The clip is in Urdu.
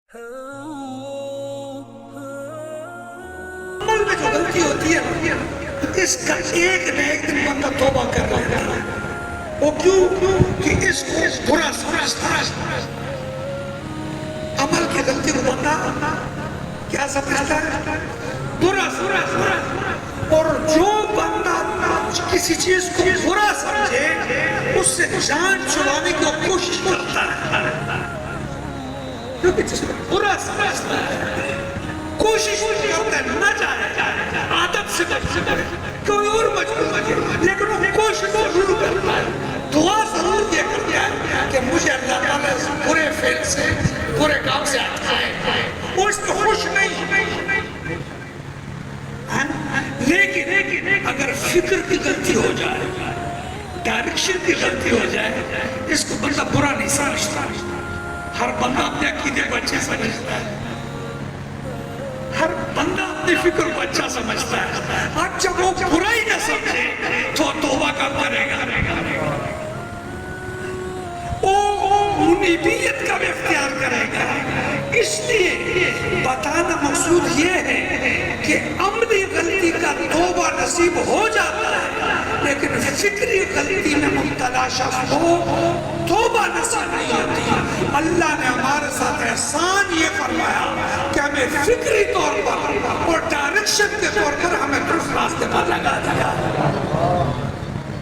عمل میں جو غلطی ہوتی ہے اس کا ایک نہ ایک دن بندہ توبہ کر رہا ہے. وہ کیوں کہ اس کو برا سمجھتا ہے. عمل کی غلطی کو بندہ کیا سمجھتا ہے؟ برا سمجھتا ہے. اور جو بندہ کسی چیز کو برا سمجھے اس سے جان چھڑانے کی کوشش کرتا ہے. کیونکہ جس کو برا سمجھتا ہے کوشش کرتا ہے نہ جائے عادت سے بچے کوئی اور مجبور ہے لیکن وہ کوشش ضرور کرتا ہے. دعا ضرور یہ کرتا ہے کہ مجھے اللہ تعالیٰ اس برے فعل سے برے کام سے ہٹائے. وہ اس کو خوش نہیں. لیکن اگر فکر کی غلطی ہو جائے ڈائریکشن کی غلطی ہو جائے اس کو بندہ برا نہیں سمجھتا. ہر بندہ اپنے عقیدے کو اچھے سمجھتا ہے. ہر بندہ اپنی فکر کو اچھا سمجھتا ہے. اب جب وہ برا ہی نہ سمجھے تو توبہ کب کرے گا؟ وہ منیبیت کا بھی اختیار کرے گا. اس لیے بتانا مقصود یہ ہے کہ عملی غلطی کا توبہ نصیب ہو جاتا ہے لیکن فکری غلطی میں مبتلا شخص کو توبہ نصیب نہیں ہوتی. اللہ نے ہمارے ساتھ احسان یہ فرمایا کہ ہمیں فکری طور پر اور ڈائریکشن کے طور پر ہمیں درست راستے پر لگا دیا.